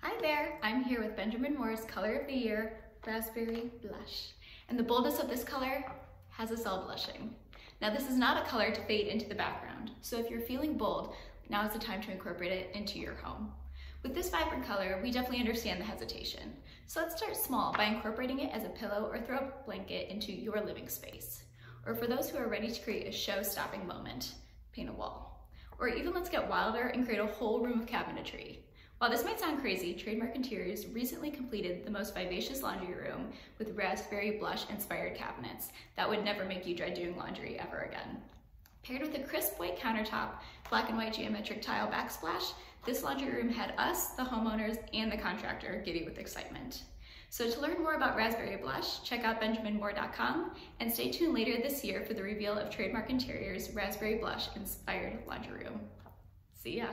Hi there, I'm here with Benjamin Moore's Color of the Year, Raspberry Blush. And the boldness of this color has us all blushing. Now this is not a color to fade into the background, so if you're feeling bold, now is the time to incorporate it into your home. With this vibrant color, we definitely understand the hesitation. So let's start small by incorporating it as a pillow or throw blanket into your living space. Or for those who are ready to create a show-stopping moment, paint a wall. Or even let's get wilder and create a whole room of cabinetry. While this might sound crazy, Trademark Interiors recently completed the most vivacious laundry room with raspberry blush inspired cabinets that would never make you dread doing laundry ever again. Paired with a crisp white countertop, black and white geometric tile backsplash, this laundry room had us, the homeowners, and the contractor giddy with excitement. So to learn more about Raspberry Blush, check out benjaminmoore.com and stay tuned later this year for the reveal of Trademark Interiors' Raspberry Blush inspired laundry room. See ya!